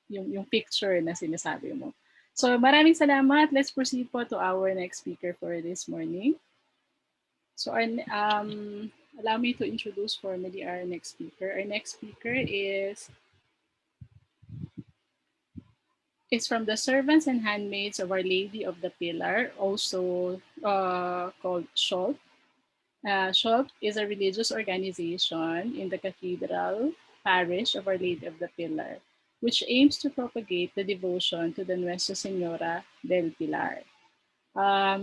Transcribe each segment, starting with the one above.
yung picture na sinasabi mo. So maraming salamat. Let's proceed po to our next speaker for this morning. So allow me to introduce formally our next speaker. Our next speaker is from the Servants and Handmaids of Our Lady of the Pilar, also called SHOLT. SHOLT is a religious organization in the Cathedral Parish of Our Lady of the Pilar, which aims to propagate the devotion to the Nuestra Señora del Pilar.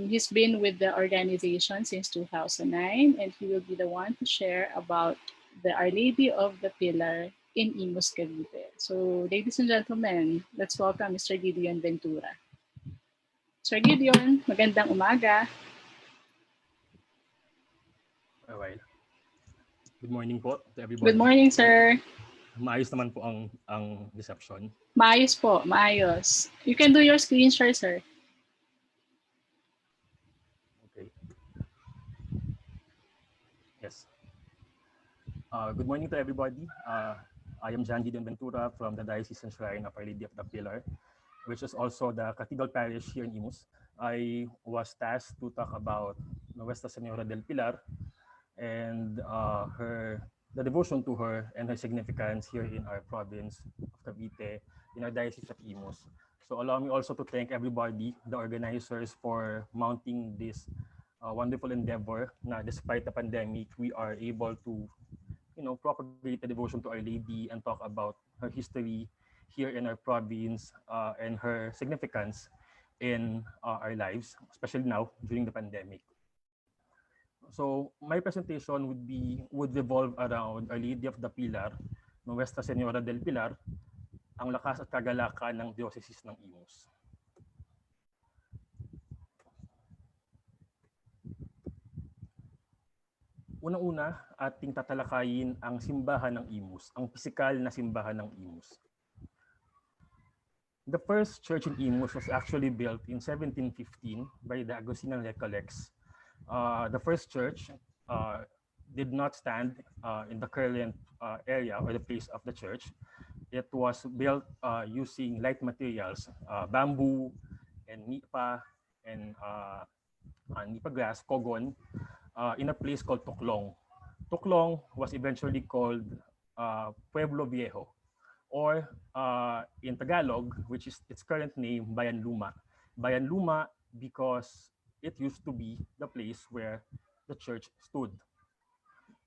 He's been with the organization since 2009, and he will be the one to share about the Our Lady of the Pilar in Imus, Cavite. So, ladies and gentlemen, let's welcome Mr. Gideon Ventura. Sir Gideon, magandang umaga. Alright. Good morning po to everybody. Good morning, sir. Maayos naman po ang reception. Maayos po, maayos. You can do your screen share, sir. Okay. Yes. Good morning to everybody. I am John Gideon Ventura from the Diocesan Shrine of Our Lady of the Pilar, which is also the Cathedral Parish here in Imus. I was tasked to talk about Nuestra Señora del Pilar and the devotion to her and her significance here in our province of Cavite, in our Diocese of Imus. So allow me also to thank everybody, the organizers, for mounting this wonderful endeavor. Na despite the pandemic, we are able to propagate the devotion to Our Lady and talk about her history here in our province and her significance in our lives, especially now during the pandemic. So my presentation would revolve around Our Lady of the Pilar, Nuestra Señora del Pilar, ang lakas at kagalakan ng Diocese ng Imus. Unang-una, ating tatalakayin ang simbahan ng Imus, ang pisikal na simbahan ng Imus. The first church in Imus was actually built in 1715 by the Augustinian Recollects. The first church did not stand in the current area or the place of the church. It was built using light materials, bamboo and nipa and nipa grass, kogon, in a place called Tuklong. Tuklong was eventually called Pueblo Viejo, or in Tagalog, which is its current name, Bayan Luma. Bayan Luma because it used to be the place where the church stood.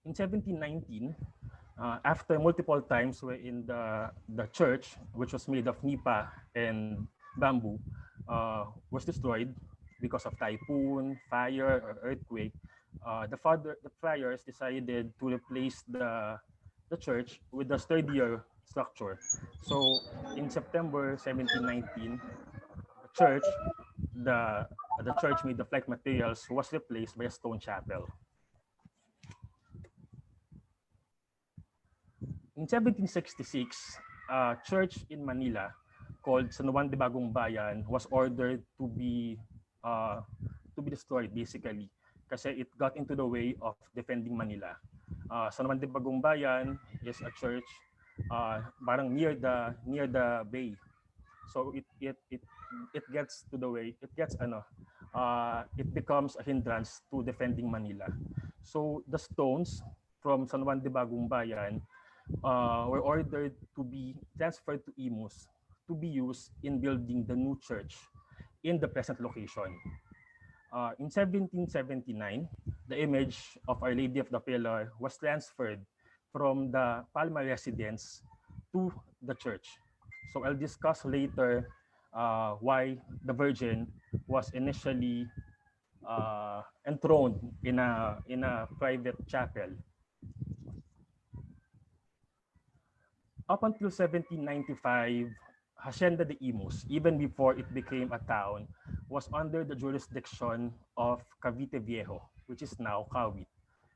In 1719, after multiple times wherein the church, which was made of nipa and bamboo, was destroyed because of typhoon, fire, or earthquake, the friars decided to replace the church with a sturdier structure. So in September 1719, the church made of light materials was replaced by a stone chapel. In 1766, a church in Manila called San Juan de Bagong Bayan was ordered to be destroyed, basically, kasi it got into the way of defending Manila. San Juan de Bagong Bayan is a church parang near the bay, so it gets to the way, it becomes a hindrance to defending Manila. So the stones from San Juan de Bagong Bayan were ordered to be transferred to Imus to be used in building the new church in the present location. In 1779, the image of Our Lady of the Pilar was transferred from the Palma residence to the church. So I'll discuss later why the Virgin was initially enthroned in a private chapel. Up until 1795, Hacienda de Imus, even before it became a town, was under the jurisdiction of Cavite Viejo, which is now Cavite.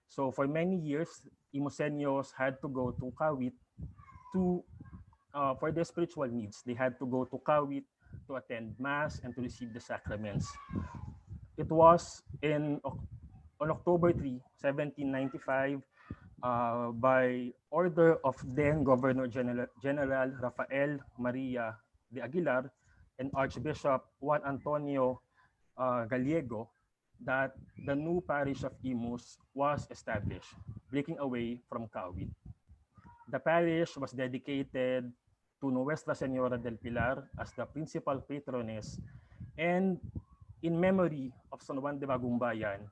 So for many years, Imuseños had to go to Cavite for their spiritual needs. They had to go to Cavite to attend Mass and to receive the sacraments. It was on October 3, 1795, by order of then Governor General Rafael Maria de Aguilar and Archbishop Juan Antonio Gallego, that the new parish of Imus was established, breaking away from Cavite. The parish was dedicated to Nuestra Señora del Pilar as the principal patroness, and in memory of San Juan de Bagumbayan,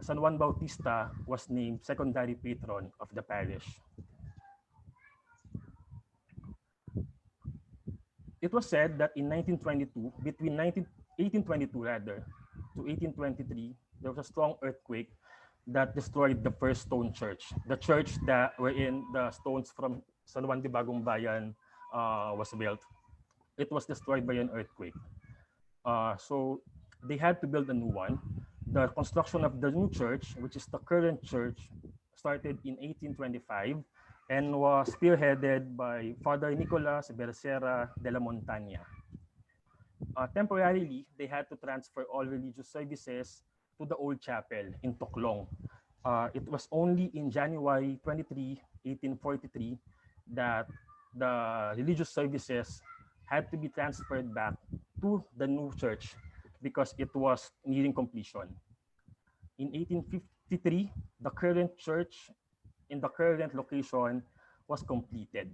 San Juan Bautista was named secondary patron of the parish. It was said that in 1922, between 1822 rather, to 1823, there was a strong earthquake that destroyed the first stone church, the church that wherein the stones from San Juan de Bagumbayan was built. It was destroyed by an earthquake. So they had to build a new one. The construction of the new church, which is the current church, started in 1825 and was spearheaded by Father Nicolas Becerra de la Montaña. Temporarily, they had to transfer all religious services to the old chapel in Toclong. It was only in January 23, 1843, that the religious services had to be transferred back to the new church because it was nearing completion. In 1853, the current church in the current location was completed.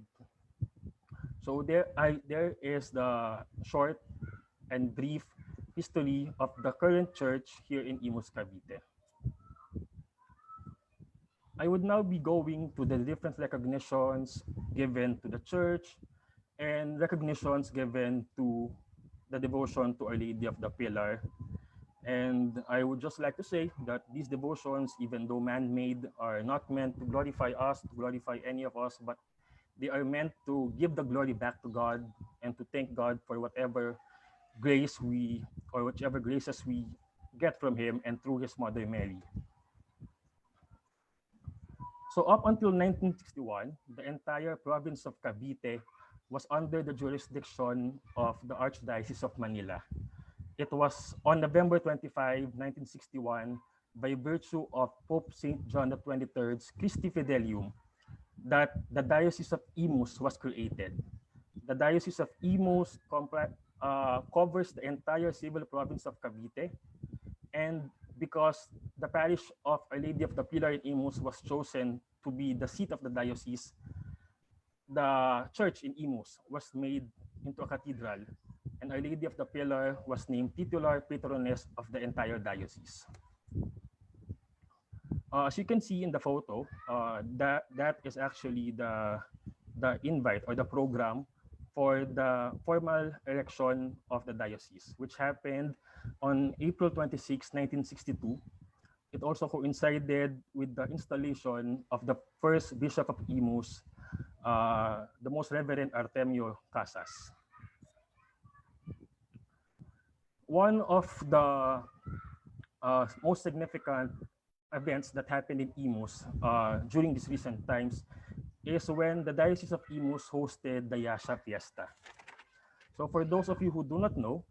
So there is the short and brief history of the current church here in Imus, Cavite. I would now be going to the different recognitions given to the church and recognitions given to the devotion to Our Lady of the Pilar. And I would just like to say that these devotions, even though man-made, are not meant to glorify us, to glorify any of us, but they are meant to give the glory back to God and to thank God for whatever grace we, or whichever graces we get from Him and through His Mother Mary. So up until 1961, the entire province of Cavite was under the jurisdiction of the Archdiocese of Manila. It was on November 25, 1961, by virtue of Pope St. John the 23rd's Christi Fidelium, that the Diocese of Imus was created. The Diocese of Imus covers the entire civil province of Cavite, and because the parish of Our Lady of the Pilar in Imus was chosen to be the seat of the diocese, the church in Imus was made into a cathedral, and Our Lady of the Pilar was named titular patroness of the entire diocese. As you can see in the photo, that is actually the invite or the program for the formal election of the diocese, which happened on April 26, 1962. It also coincided with the installation of the first Bishop of Imus, the Most Reverend Artemio Casas. One of the most significant events that happened in Imus during these recent times is when the Diocese of Imus hosted the Asha Fiesta. So for those of you who do not know,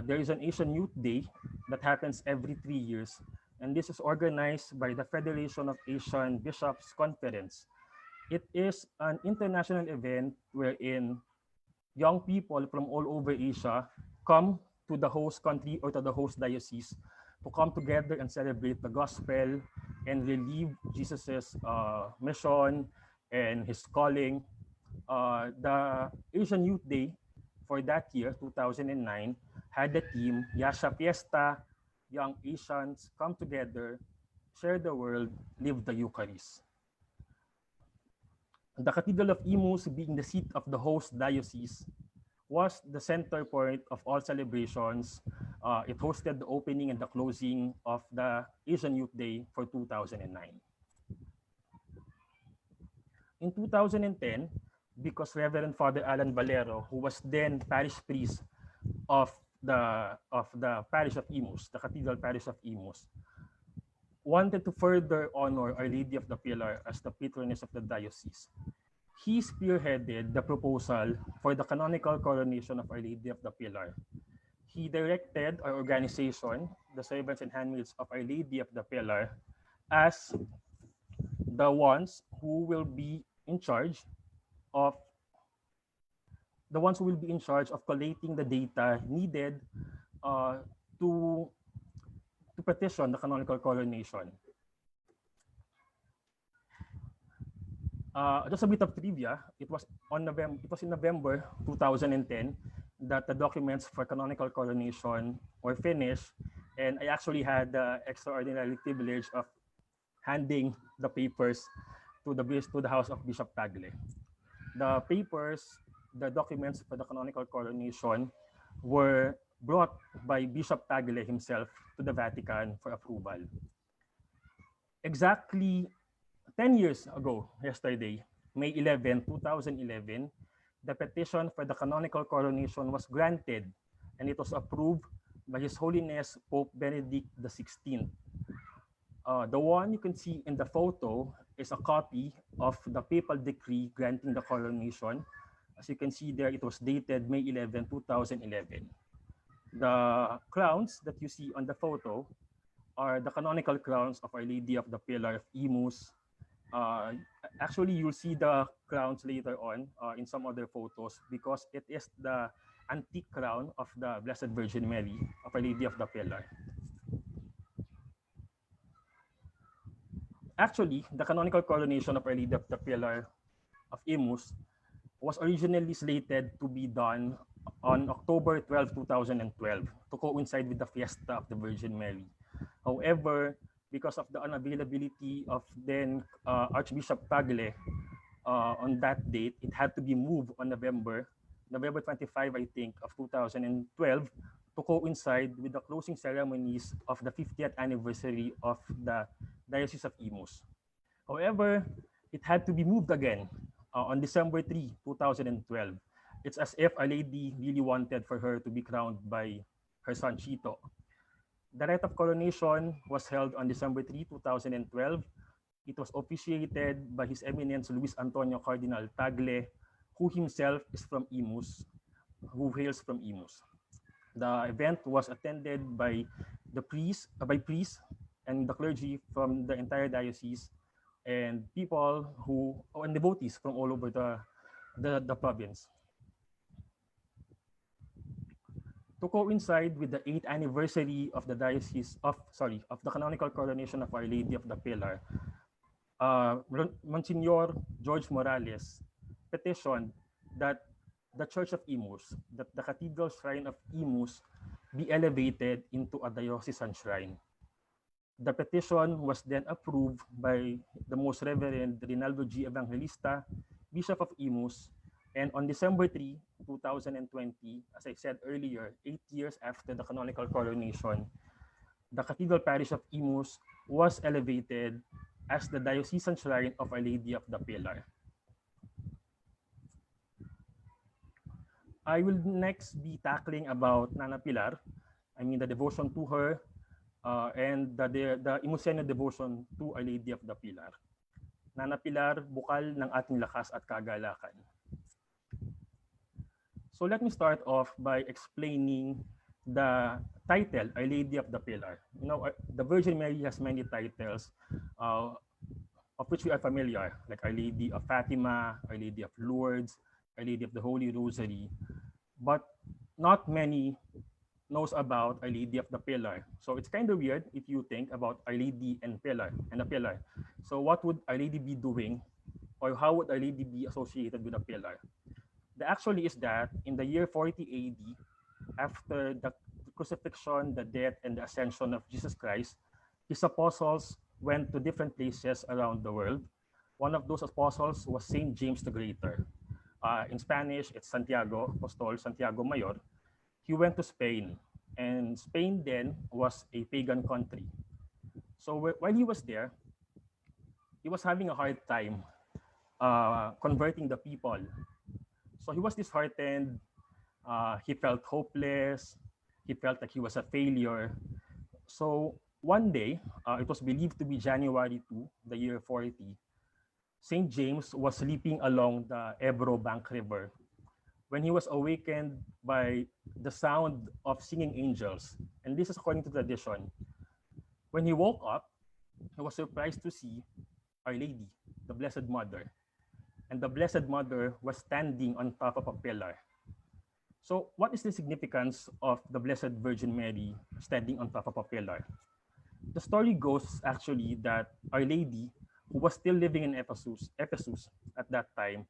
there is an Asian Youth Day that happens every 3 years, and this is organized by the Federation of Asian Bishops Conference. It is an international event wherein young people from all over Asia come to the host country or to the host diocese to come together and celebrate the gospel and relive Jesus's mission and his calling. The Asian Youth Day for that year, 2009, had the theme Asha Fiesta, Young Asians Come Together, Share the World, Live the Eucharist. The Cathedral of Imus, being the seat of the host diocese, was the center point of all celebrations. It hosted the opening and the closing of the Asian Youth Day for 2009. In 2010, because Reverend Father Alan Valero, who was then parish priest of the parish of Imus, the Cathedral Parish of Imus, wanted to further honor Our Lady of the Pilar as the patroness of the diocese, he spearheaded the proposal for the canonical coronation of Our Lady of the Pilar. He directed our organization, the Servants and Handmaids of Our Lady of the Pillar, as the ones who will be in charge of collating the data needed uh, to to petition the canonical coronation. Just a bit of trivia. It was in November 2010 that the documents for canonical coronation were finished, and I actually had the extraordinary privilege of handing the papers to the house of Bishop Tagle. The papers, the documents for the canonical coronation were brought by Bishop Tagle himself to the Vatican for approval. Exactly 10 years ago, yesterday, May 11, 2011, the petition for the canonical coronation was granted and it was approved by His Holiness Pope Benedict XVI. The one you can see in the photo is a copy of the papal decree granting the coronation. As you can see there, it was dated May 11, 2011. The crowns that you see on the photo are the canonical crowns of Our Lady of the Pilar of Imus. Actually, you'll see the crowns later on in some other photos because it is the antique crown of the Blessed Virgin Mary of Our Lady of the Pilar. Actually, the canonical coronation of Our Lady of the Pilar of Imus was originally slated to be done on October 12, 2012 to coincide with the Fiesta of the Virgin Mary. However, because of the unavailability of then Archbishop Tagle on that date, it had to be moved on November 25, I think, of 2012 to coincide with the closing ceremonies of the 50th anniversary of the Diocese of Imus. However, it had to be moved again on December 3, 2012. It's as if Our Lady really wanted for her to be crowned by her son Chito. The rite of coronation was held on December 3, 2012. It was officiated by His Eminence Luis Antonio Cardinal Tagle, who himself is from Imus, who hails from Imus. The event was attended by priests and the clergy from the entire diocese and people and devotees from all over the province. To coincide with the 8th anniversary of the canonical coronation of Our Lady of the Pilar, Monsignor George Morales petitioned that the Church of Imus, that the Cathedral Shrine of Imus be elevated into a diocesan shrine. The petition was then approved by the Most Reverend Rinaldo G. Evangelista, Bishop of Imus, and on December 3, 2020, as I said earlier, 8 years after the canonical coronation, the Cathedral Parish of Imus was elevated as the diocesan shrine of Our Lady of the Pilar. I will next be tackling about Nana Pilar, the devotion to her, and the Imuseno devotion to Our Lady of the Pilar. Nana Pilar, bukal ng ating lakas at kagalakan. So let me start off by explaining the title, Our Lady of the Pilar. The Virgin Mary has many titles of which we are familiar, like Our Lady of Fatima, Our Lady of Lourdes, Our Lady of the Holy Rosary, but not many knows about Our Lady of the Pilar. So it's kind of weird if you think about Our Lady and a pillar. So what would Our Lady be doing, or how would Our Lady be associated with a pillar? The actually is that in the year 40 AD, after the crucifixion, the death, and the ascension of Jesus Christ, His apostles went to different places around the world. One of those apostles was Saint James the Greater. In Spanish, it's Santiago, Apostol Santiago Mayor. He went to Spain, and Spain then was a pagan country. So while he was there, he was having a hard time converting the people. So he was disheartened. He felt hopeless. He felt like he was a failure. So one day, it was believed to be January 2, the year 40, St. James was sleeping along the Ebro Bank River when he was awakened by the sound of singing angels. And this is according to tradition. When he woke up, he was surprised to see Our Lady, the Blessed Mother. And the Blessed Mother was standing on top of a pillar. So what is the significance of the Blessed Virgin Mary standing on top of a pillar? The story goes actually that Our Lady, who was still living in Ephesus at that time,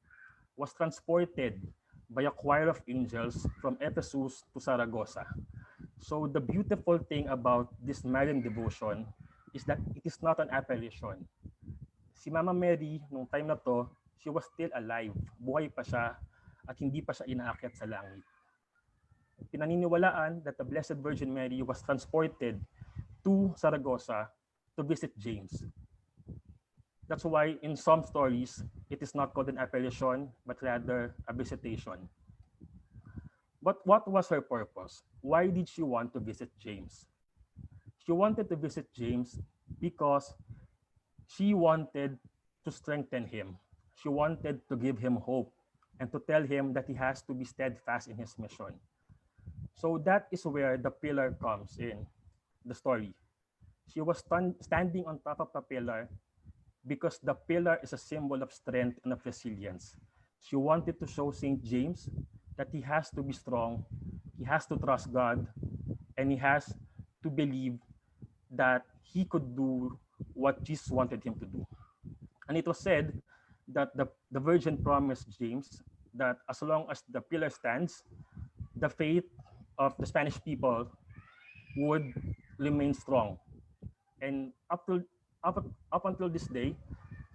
was transported by a choir of angels from Ephesus to Saragossa. So the beautiful thing about this Marian devotion is that it is not an apparition. Si Mama Mary, nung time na to, she was still alive. Buhay pa siya at hindi pa siya inaakyat sa langit. Pinaniniwalaan that the Blessed Virgin Mary was transported to Saragossa to visit James. That's why in some stories, it is not called an apparition, but rather a visitation. But what was her purpose? Why did she want to visit James? She wanted to visit James because she wanted to strengthen him. She wanted to give him hope and to tell him that he has to be steadfast in his mission. So that is where the pillar comes in the story. She was standing on top of the pillar because the pillar is a symbol of strength and of resilience. She wanted to show St. James that he has to be strong, he has to trust God, and he has to believe that he could do what Jesus wanted him to do. And it was said that the Virgin promised James that as long as the pillar stands, the faith of the Spanish people would remain strong. And up until this day,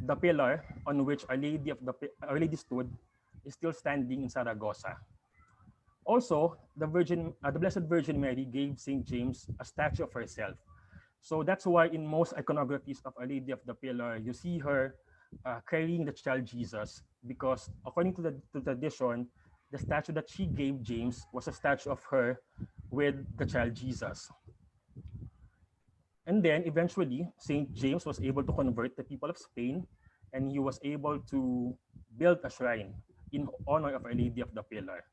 the pillar on which Our Lady stood is still standing in Saragossa. Also, the Blessed Virgin Mary gave Saint James a statue of herself. So that's why in most iconographies of Our Lady of the Pillar, you see her carrying the child Jesus, because according to the tradition, the statue that she gave James was a statue of her with the child Jesus. And then eventually, St. James was able to convert the people of Spain, and he was able to build a shrine in honor of Our Lady of the Pillar.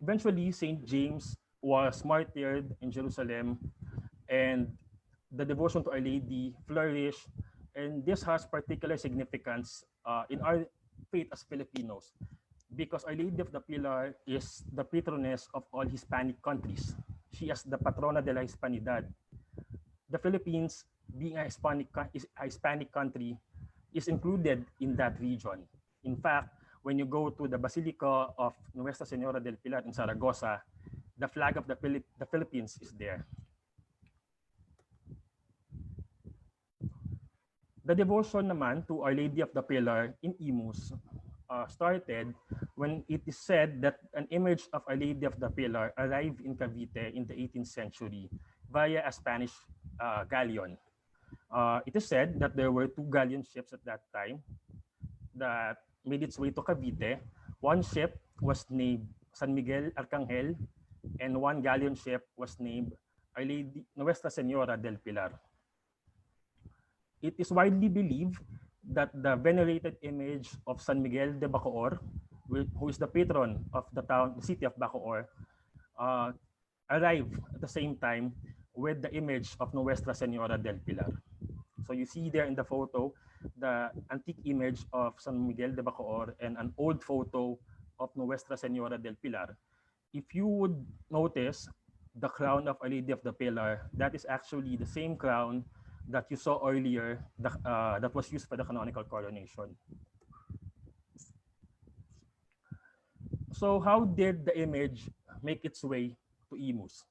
Eventually, St. James was martyred in Jerusalem, and the devotion to Our Lady flourished. And this has particular significance in our faith as Filipinos, because Our Lady of the Pillar is the patroness of all Hispanic countries. She is the patrona de la Hispanidad. The Philippines, being a Hispanic country, is included in that region. In fact, when you go to the Basilica of Nuestra Señora del Pilar in Zaragoza, the flag of the Philippines is there. The devotion naman to Our Lady of the Pilar in Imus started when it is said that an image of Our Lady of the Pilar arrived in Cavite in the 18th century via a Spanish galleon. It is said that there were 2 galleon ships at that time that made its way to Cavite. One ship was named San Miguel Arcangel, and one galleon ship was named Our Lady Nuestra Señora del Pilar. It is widely believed that the venerated image of San Miguel de Bacoor, who is the patron of the city of Bacoor, arrived at the same time with the image of Nuestra Señora del Pilar. So you see there in the photo the antique image of San Miguel de Bacoor and an old photo of Nuestra Señora del Pilar. If you would notice the crown of Our Lady of the Pilar, that is actually the same crown that you saw earlier that was used for the canonical coronation. So how did the image make its way to Imus?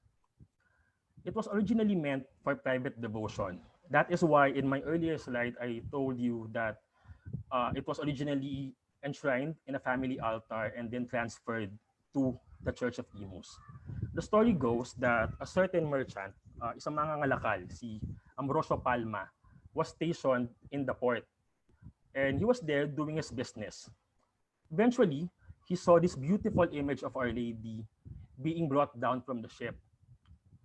It was originally meant for private devotion. That is why in my earlier slide, I told you that it was originally enshrined in a family altar and then transferred to the Church of Imus. The story goes that a certain merchant, isang mangangalakal, si Ambrosio Palma, was stationed in the port. And he was there doing his business. Eventually, he saw this beautiful image of Our Lady being brought down from the ship.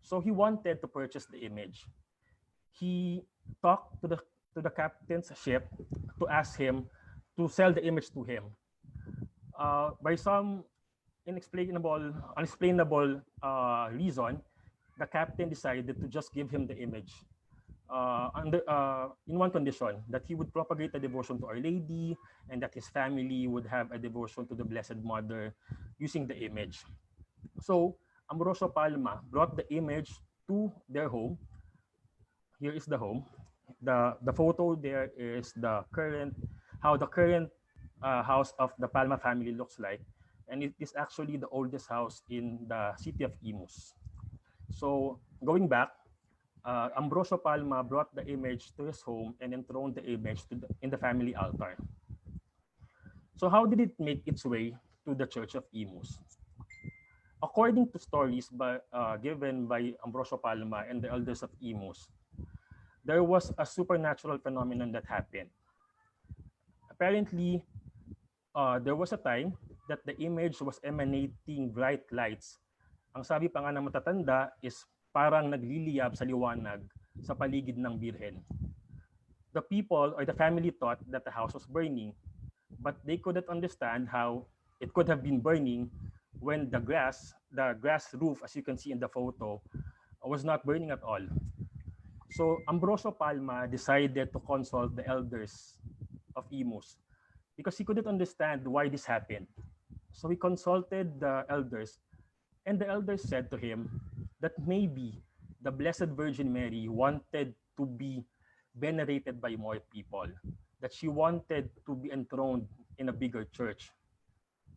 So he wanted to purchase the image. He talked to the captain's ship to ask him to sell the image to him. By some unexplainable reason, the captain decided to just give him the image. in one condition, that he would propagate a devotion to Our Lady and that his family would have a devotion to the Blessed Mother using the image. So Ambrosio Palma brought the image to their home. Here is the home. The photo there is the current, how the current house of the Palma family looks like, and it is actually the oldest house in the city of Imus. So going back, Ambrosio Palma brought the image to his home and enthroned the image in the family altar. So how did it make its way to the Church of Imus? According to stories given by Ambrosio Palma and the elders of Imus, there was a supernatural phenomenon that happened. Apparently, there was a time that the image was emanating bright lights. Ang sabi pa nga ng matatanda is parang nagliliyab sa liwanag sa paligid ng birhen. The people or the family thought that the house was burning, but they couldn't understand how it could have been burning when the grass roof, as you can see in the photo, was not burning at all. So Ambrosio Palma decided to consult the elders of Imus because he couldn't understand why this happened. So he consulted the elders, and the elders said to him that maybe the Blessed Virgin Mary wanted to be venerated by more people, that she wanted to be enthroned in a bigger church.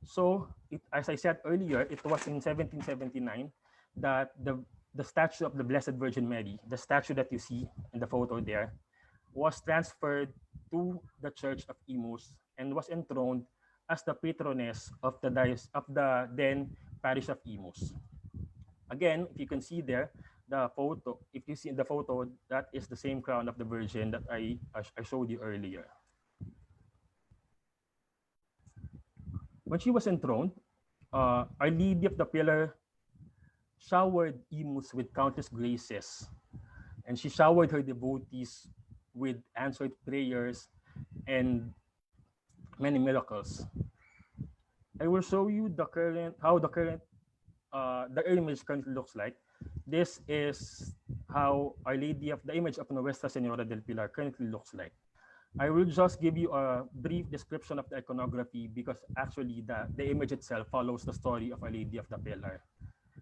So, as I said earlier, it was in 1779 that the statue of the Blessed Virgin Mary, the statue that you see in the photo there, was transferred to the Church of Imus and was enthroned as the patroness of the then parish of Imus. Again, if you can see there, the photo, if you see in the photo, that is the same crown of the Virgin that I showed you earlier. When she was enthroned, Our Lady of the Pilar showered Imus with countless graces, and she showered her devotees with answered prayers and many miracles. I will show you how the image currently looks like. This is how Our Lady of the image of Nuestra Señora del Pilar currently looks like. I will just give you a brief description of the iconography because actually the image itself follows the story of Our Lady of the Pilar.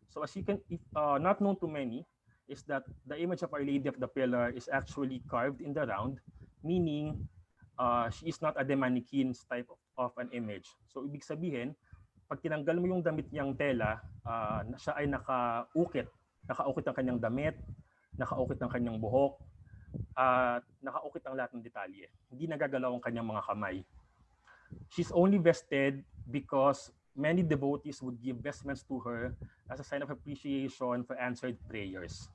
So as you can, not known to many, is that the image of Our Lady of the Pilar is actually carved in the round, meaning she is not a demaniquins type of an image. So ibig sabihin, pag tinanggal mo yung damit niyang tela, siya ay nakaukit ang kanyang damit, nakaukit ang kanyang buhok, at nakaukit ang lahat ng detalye. Hindi nagagalaw ang kanyang mga kamay. She's only vested because many devotees would give vestments to her as a sign of appreciation for answered prayers.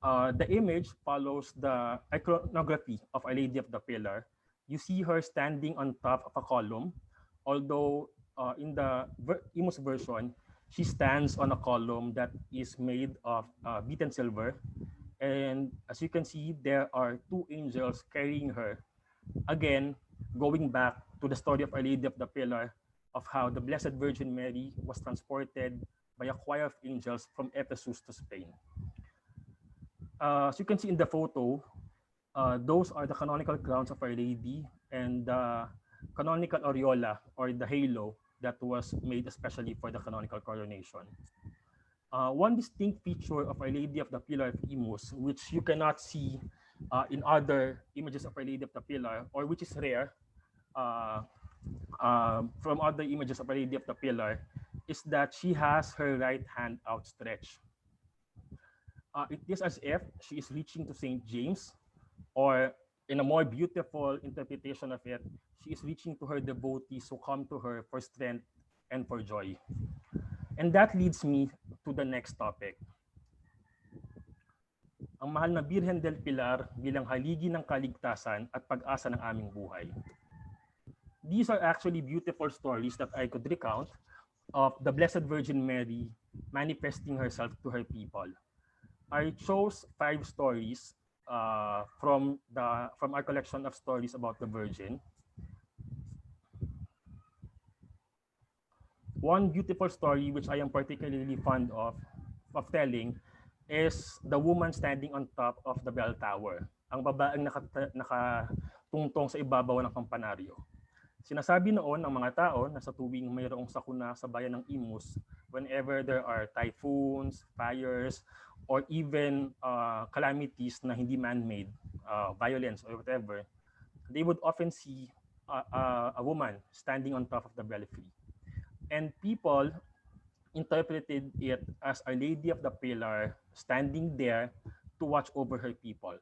The image follows the iconography of Our Lady of the Pilar. You see her standing on top of a column, although in the Imus version, she stands on a column that is made of beaten silver. And as you can see, there are two angels carrying her. Again, going back to the story of Our Lady of the Pilar, of how the Blessed Virgin Mary was transported by a choir of angels from Ephesus to Spain. As you can see in the photo, those are the canonical crowns of Our Lady and the canonical aureola or the halo that was made especially for the canonical coronation. One distinct feature of Our Lady of the Pilar of Imus, which you cannot see in other images of Our Lady of the Pilar, or which is rare from other images of Our Lady of the Pilar, is that she has her right hand outstretched. It is as if she is reaching to St. James, or in a more beautiful interpretation of it, she is reaching to her devotees who come to her for strength and for joy. And that leads me to the next topic. Ang mahal na Birhen del Pilar bilang haligi ng kaligtasan at pag-asa ng aming buhay. These are actually beautiful stories that I could recount of the Blessed Virgin Mary manifesting herself to her people. I chose 5 stories from our collection of stories about the Virgin. One beautiful story which I am particularly fond of telling is the woman standing on top of the bell tower. Ang babaeng nakatungtong sa ibabaw ng kampanaryo. Sinasabi noon ng mga tao na sa tuwing mayroong sakuna sa bayan ng Imus, whenever there are typhoons, fires, or even calamities na hindi man-made, violence or whatever, they would often see a woman standing on top of the belfry. And people interpreted it as a lady of the pillar standing there to watch over her people,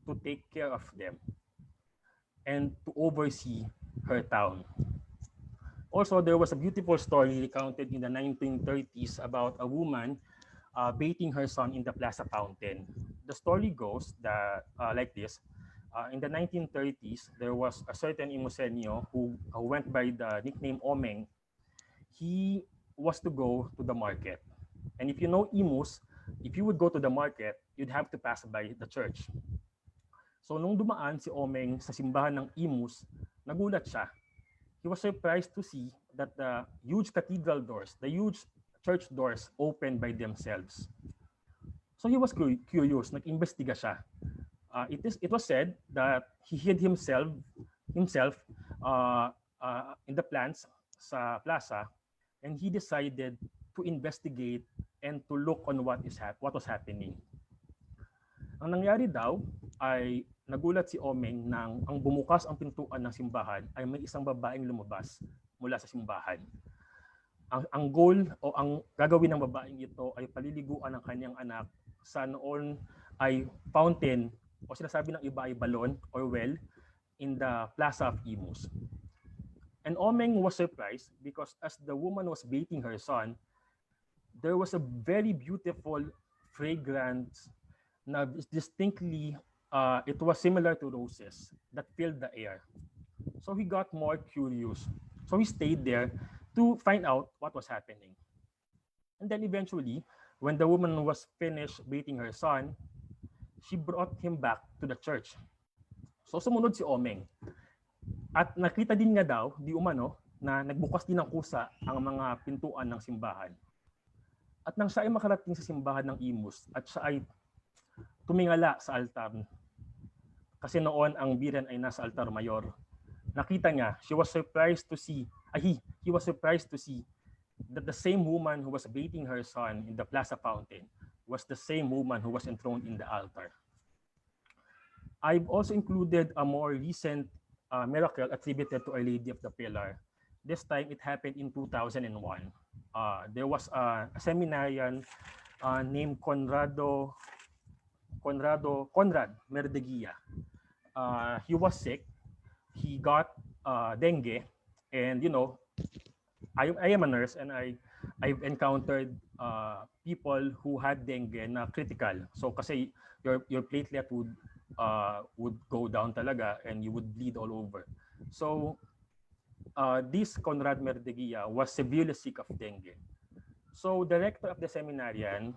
to take care of them, and to oversee her town. Also, there was a beautiful story recounted in the 1930s about a woman bathing her son in the plaza fountain. The story goes that like this. In the 1930s, there was a certain Imusenyo who went by the nickname Omeng. He was to go to the market. And if you know Imus, if you would go to the market, you'd have to pass by the church. So nung dumaan si Omeng sa simbahan ng Imus, nagulat siya. He was surprised to see that the huge cathedral doors, the huge church doors opened by themselves. So he was curious, nag-imbestiga siya. It was said that he hid himself in the plants sa plaza, and he decided to investigate and to look on what was happening. Ang nangyari daw ay nagulat si Omeng nang ang bumukas ang pintuan ng simbahan ay may isang babaeng lumabas mula sa simbahan. Ang goal o ang gagawin ng babaeng ito ay paliliguan ng kanyang anak sa noon ay fountain o sinasabi ng iba ay balon or well in the plaza of Imus. And Omeng was surprised because as the woman was bathing her son, there was a very beautiful fragrance na distinctly, it was similar to roses that filled the air. So he got more curious. So he stayed there to find out what was happening. And then eventually, when the woman was finished bathing her son, she brought him back to the church. So sumunod si Omeng. At nakita din nga daw, di umano, na nagbukas din ng kusa ang mga pintuan ng simbahan. At nang siya ay makarating sa simbahan ng Imus at siya ay tumingala sa altar, kasi noon ang biren ay nasa altar mayor, nakita niya, he was surprised to see that the same woman who was bathing her son in the plaza fountain was the same woman who was enthroned in the altar. I've also included a more recent miracle attributed to Our Lady of the Pilar. This time it happened in 2001. There was a seminarian named Conrad Merdeguia. He was sick. He got dengue, and I am a nurse, and I've encountered people who had dengue na critical. So kasi your platelet would go down talaga, and you would bleed all over. So this Conrad Merdeguia was severely sick of dengue. So the rector of the seminarian,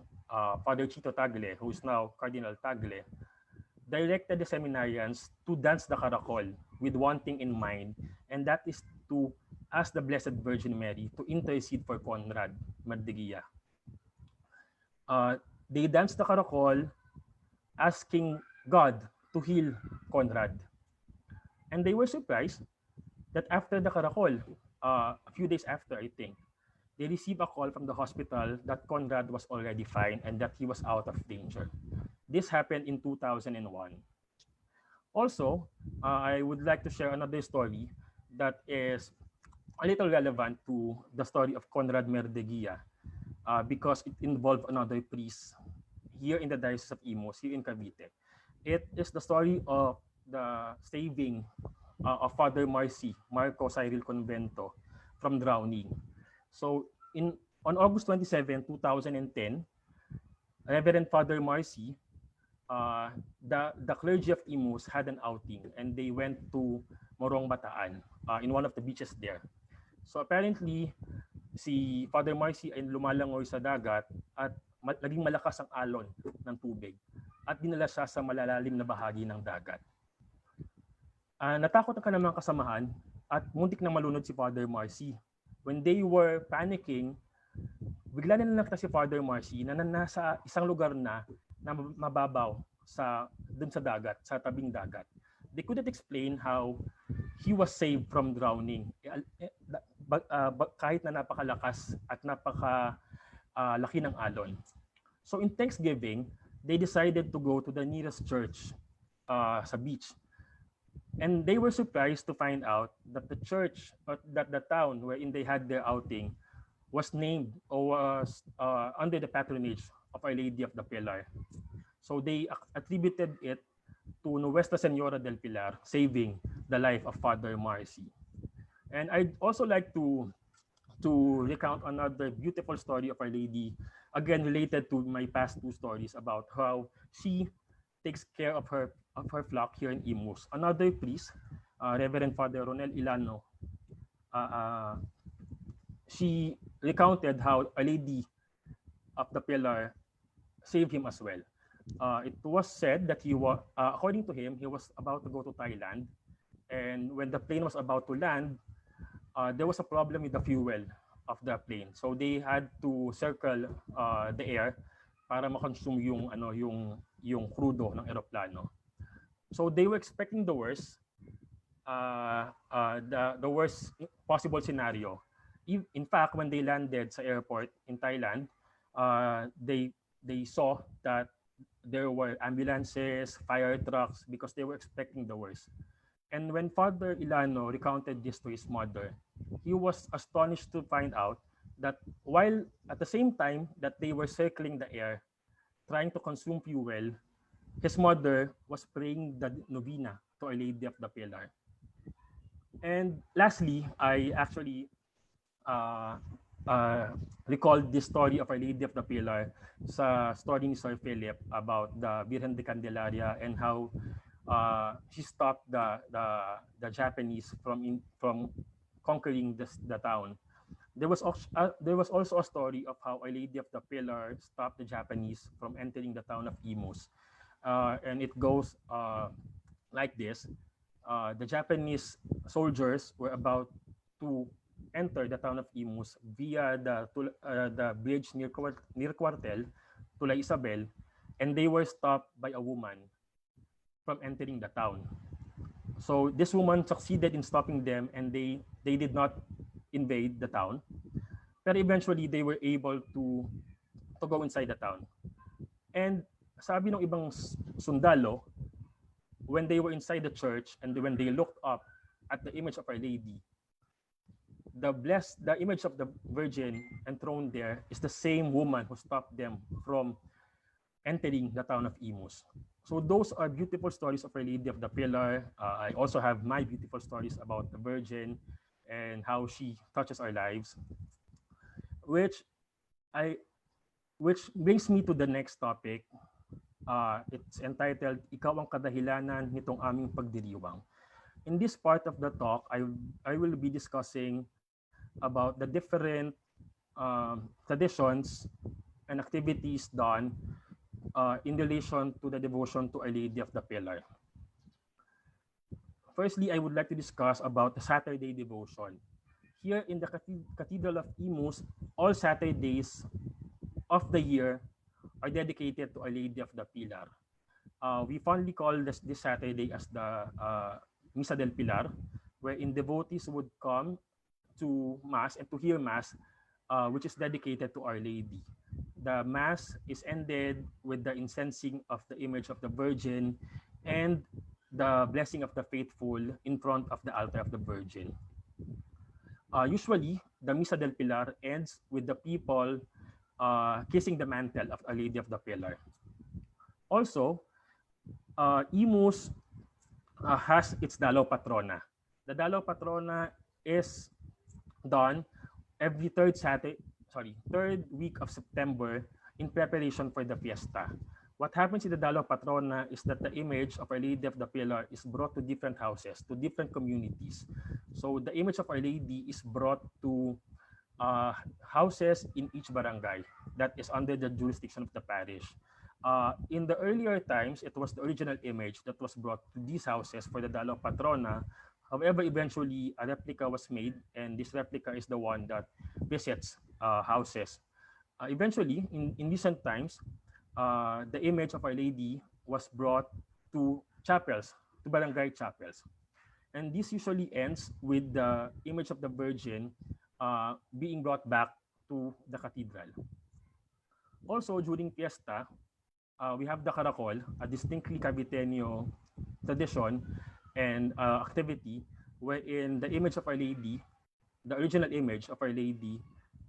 Father Chito Tagle, who is now Cardinal Tagle, directed the seminarians to dance the caracol with one thing in mind, and that is to ask the Blessed Virgin Mary to intercede for Conrad Merdeguia. They danced the caracol asking God to heal Conrad. And they were surprised that after the caracol, a few days after, I think, they received a call from the hospital that Conrad was already fine and that he was out of danger. This happened in 2001. Also, I would like to share another story that is a little relevant to the story of Conrad Merdeguia because it involved another priest here in the Diocese of Imus, here in Cavite. It is the story of the saving of Father Marco Cyril Convento from drowning. So on August 27, 2010, Reverend Father Marcy, the clergy of Imus had an outing, and they went to Morong Bataan in one of the beaches there. So apparently, si Father Marcy ay lumalangoy sa dagat at naging malakas ang alon ng tubig at dinala siya sa malalalim na bahagi ng dagat. Natakot ang kanilang kasamahan at muntik na malunod si Father Marcy. When they were panicking, bigla na nakita si Father Marcy na nasa isang lugar na mababaw dun sa dagat, sa tabing dagat. They couldn't explain how he was saved from drowning. Kahit na napakalakas at laki ng alon. So in Thanksgiving, they decided to go to the nearest church sa beach. And they were surprised to find out that the church, or that the town wherein they had their outing, was named or was under the patronage of Our Lady of the Pilar. So they attributed it to Nuestra Señora del Pilar, saving the life of Father Marcy. And I'd also like to recount another beautiful story of Our Lady, again related to my past two stories about how she takes care of her flock here in Imus. Another priest, Reverend Father Ronel Ilano, she recounted how a lady of the Pilar saved him as well. It was said that according to him, he was about to go to Thailand, and when the plane was about to land, there was a problem with the fuel of the plane. So they had to circle the air para ma-consume yung crudo ng eroplano. So they were expecting the worst, the worst possible scenario. In fact, when they landed sa airport in Thailand, they saw that there were ambulances, fire trucks, because they were expecting the worst. And when Father Ilano recounted this to his mother, he was astonished to find out that while at the same time that they were circling the air, trying to consume fuel, his mother was praying the novena to Our Lady of the Pilar. And lastly, I actually recalled this story of Our Lady of the Pilar sa story ni Sir Philip about the Virgen de Candelaria and how she stopped the Japanese from conquering the town. There was also a story of how Our Lady of the Pilar stopped the Japanese from entering the town of Imus. And it goes like this. The Japanese soldiers were about to enter the town of Imus via the bridge near Cuartel, Tulay Isabel, and they were stopped by a woman from entering the town. So this woman succeeded in stopping them, and they did not invade the town. But eventually, they were able to go inside the town. And sabi ng ibang sundalo, when they were inside the church and when they looked up at the image of Our Lady, the image of the Virgin enthroned there is the same woman who stopped them from entering the town of Imus. So those are beautiful stories of Our Lady of the Pilar. I also have my beautiful stories about the Virgin and how she touches our lives, which brings me to the next topic. It's entitled, Ikaw ang kadahilanan nitong aming pagdiriwang. In this part of the talk, I will be discussing about the different traditions and activities done in relation to the devotion to Our Lady of the Pilar. Firstly, I would like to discuss about the Saturday devotion. Here in the Cathedral of Imus, all Saturdays of the year are dedicated to Our Lady of the Pilar. We fondly call this Saturday as the Misa del Pilar, wherein devotees would come to Mass and to hear Mass, which is dedicated to Our Lady. The Mass is ended with the incensing of the image of the Virgin and the blessing of the faithful in front of the altar of the Virgin. Usually, the Misa del Pilar ends with the people kissing the mantle of Our Lady of the Pilar. Also, Imus has its Dalaw Patrona. The Dalaw Patrona is done every third week of September in preparation for the fiesta. What happens in the Dalaw Patrona is that the image of Our Lady of the Pilar is brought to different houses, to different communities. So the image of Our Lady is brought to houses in each barangay that is under the jurisdiction of the parish. In the earlier times, it was the original image that was brought to these houses for the Dalaw Patrona. However, eventually a replica was made, and this replica is the one that visits houses Eventually, in recent times, the image of Our Lady was brought to chapels, to barangay chapels. And this usually ends with the image of the Virgin being brought back to the cathedral. Also, during Fiesta, we have the Caracol, a distinctly Caviteño tradition and activity wherein the image of Our Lady, the original image of Our Lady,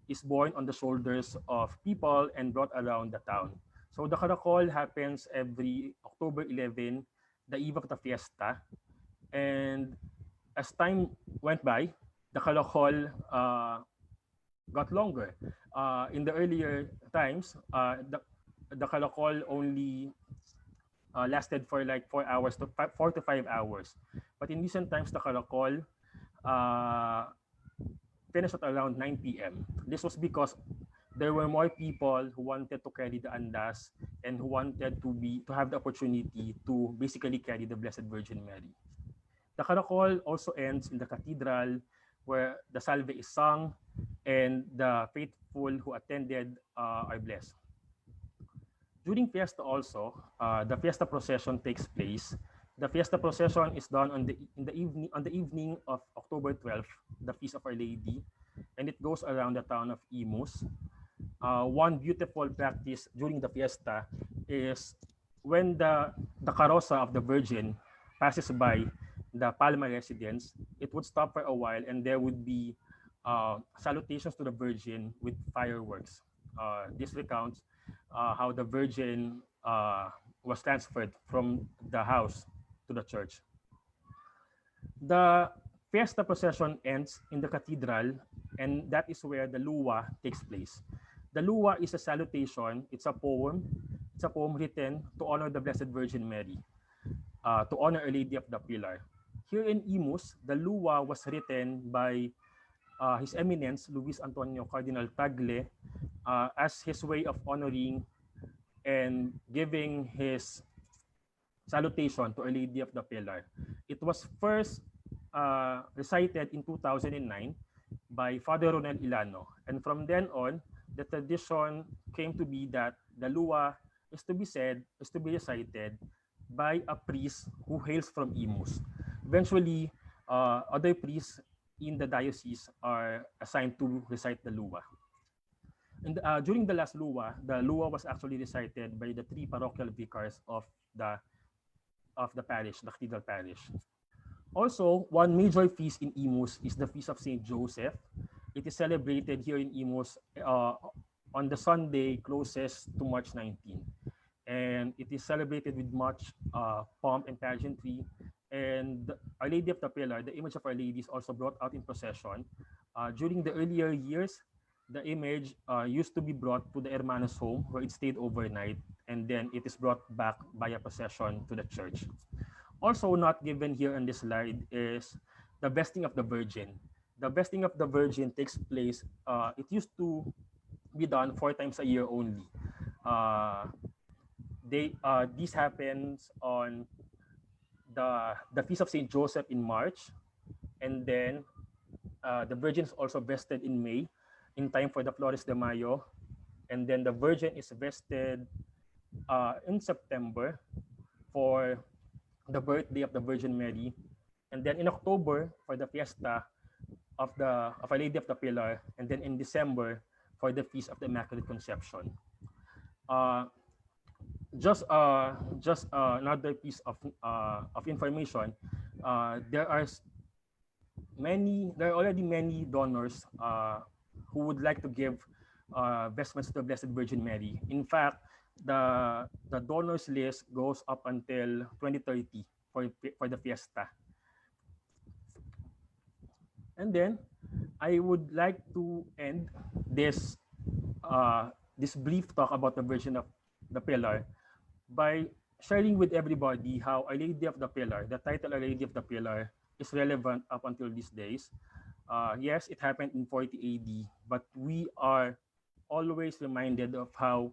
is borne on the shoulders of people and brought around the town. So the Caracol happens every October 11, the eve of the Fiesta. And as time went by, the Caracol got longer. In the earlier times, the Caracol only lasted for like 4 hours to 4 to 5 hours. But in recent times, the Caracol uh, finished at around 9 p.m. This was because there were more people who wanted to carry the andas and who wanted to have the opportunity to basically carry the Blessed Virgin Mary. The Caracol also ends in the cathedral where the Salve is sung and the faithful who attended are blessed. During Fiesta also, the Fiesta Procession takes place. The Fiesta Procession is done on the evening of October 12th, the Feast of Our Lady, and it goes around the town of Imus. One beautiful practice during the Fiesta is when the carroza of the Virgin passes by the Palma residence, it would stop for a while and there would be salutations to the Virgin with fireworks. This recounts how the Virgin was transferred from the house to the church. The Fiesta procession ends in the cathedral, and that is where the Lua takes place. The Lua is a salutation. It's a poem. It's a poem written to honor the Blessed Virgin Mary, to honor Our Lady of the Pilar. Here in Imus, the Lua was written by His Eminence Luis Antonio Cardinal Tagle as his way of honoring and giving his salutation to Our Lady of the Pilar. It was first recited in 2009 by Father Ronel Ilano. And from then on, the tradition came to be that the Lua is to be said, is to be recited by a priest who hails from Imus. Eventually, other priests in the diocese are assigned to recite the Lua. And during the last Lua, the Lua was actually recited by the three parochial vicars of the parish, the cathedral parish. Also, one major feast in Imus is the Feast of Saint Joseph. It is celebrated here in Imus on the Sunday closest to March 19. And it is celebrated with much pomp and pageantry. And Our Lady of the Pilar, the image of Our Lady, is also brought out in procession. During the earlier years, the image used to be brought to the Hermanos' home where it stayed overnight, and then it is brought back by a procession to the church. Also not given here on this slide is the vesting of the Virgin. The vesting of the Virgin takes place, it used to be done 4 times a year only. This happens on the Feast of Saint Joseph in March, and then the Virgin is also vested in May, in time for the Flores de Mayo, and then the Virgin is vested in September for the birthday of the Virgin Mary, and then in October for the Fiesta of Our Lady of the Pilar, and then in December for the Feast of the Immaculate Conception. Just another piece of information. There are already many donors who would like to give vestments to the Blessed Virgin Mary. In fact, the donors list goes up until 2030 for the Fiesta. And then I would like to end this this brief talk about the Virgin of the Pilar by sharing with everybody how Our Lady of the Pilar, the title Our Lady of the Pilar, is relevant up until these days. Yes, it happened in 40 AD, but we are always reminded of how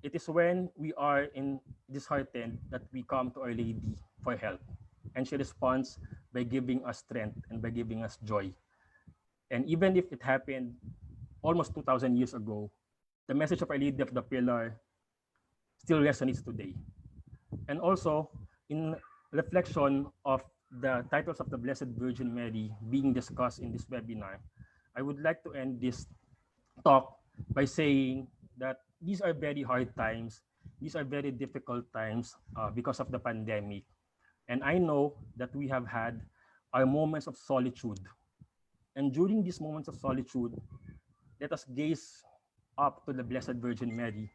it is when we are disheartened that we come to Our Lady for help. And she responds by giving us strength and by giving us joy. And even if it happened almost 2,000 years ago, the message of Our Lady of the Pillar still resonates today. And also, in reflection of the titles of the Blessed Virgin Mary being discussed in this webinar, I would like to end this talk by saying that these are very hard times. These are very difficult times because of the pandemic. And I know that we have had our moments of solitude. And during these moments of solitude, let us gaze up to the Blessed Virgin Mary,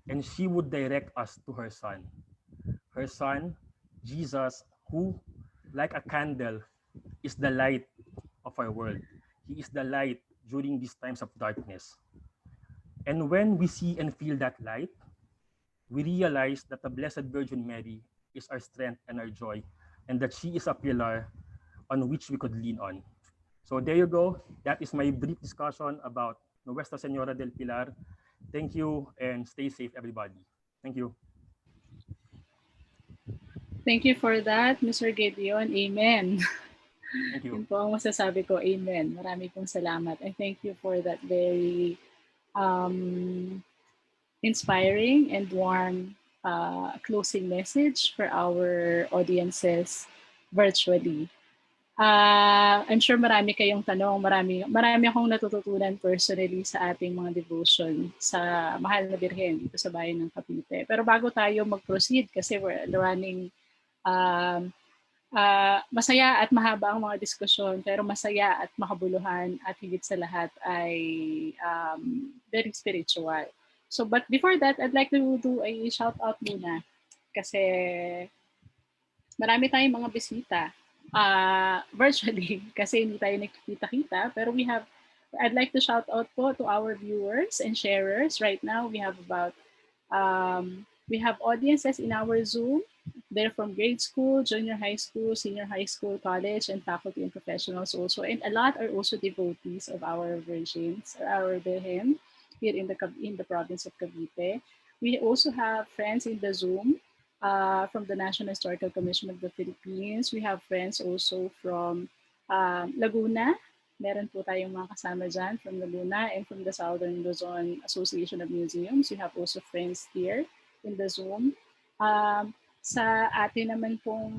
and she would direct us to her son, Jesus, who, like a candle, is the light of our world. He is the light during these times of darkness. And when we see and feel that light, we realize that the Blessed Virgin Mary is our strength and our joy, and that she is a pillar on which we could lean on. So there you go. That is my brief discussion about Nuestra Señora del Pilar. Thank you and stay safe, everybody. Thank you. Thank you for that, Mr. Gideon. Amen. Thank you. Yun po ang masasabi ko. Amen. Marami pong salamat. And thank you for that very inspiring and warm closing message for our audiences virtually. I'm sure marami kayong tanong, marami akong natututunan personally sa ating mga devotion sa Mahal na Birhen dito sa bayan ng Cavite. Pero bago tayo mag-proceed, kasi we're running, masaya at mahaba ang mga diskusyon, pero masaya at makabuluhan at higit sa lahat ay very spiritual. So, but before that, I'd like to do a shout out muna kasi marami tayong mga bisita virtually kasi hindi tayo nagkikita-kita, pero I'd like to shout out po to our viewers and sharers. Right now, we have about we have audiences in our Zoom. They're from grade school, junior high school, senior high school, college, and faculty and professionals also. And a lot are also devotees of our virgins, or our Virgin here in the province of Cavite. We also have friends in the Zoom from the National Historical Commission of the Philippines. We have friends also from Laguna. Meron po tayong mga kasama dyan from Laguna and from the Southern Luzon Association of Museums. We have also friends here in the Zoom. Sa atin naman pong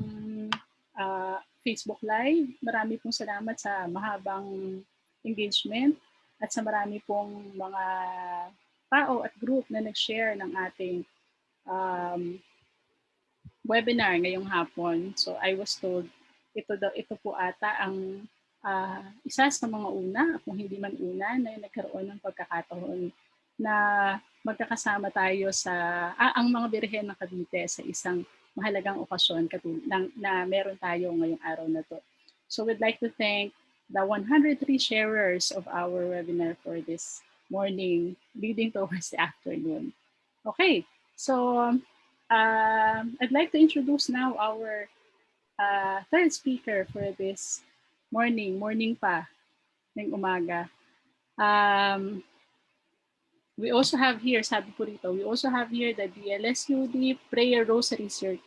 Facebook Live, marami pong salamat sa mahabang engagement at sa marami pong mga tao at group na nag-share ng ating webinar ngayong hapon. So I was told ito po ata ang isa sa mga una, kung hindi man una, na nagkaroon ng pagkakataon na magkakasama tayo sa ang mga birhen ng Cavite sa isang mahalagang okasyon na meron tayo ngayong araw na to. So we'd like to thank the 103 sharers of our webinar for this morning leading towards the afternoon. Okay, so I'd like to introduce now our third speaker for this morning pa ng umaga. We also have here, sabi po rito, we also have here the DLSUD Prayer Rosary Circle.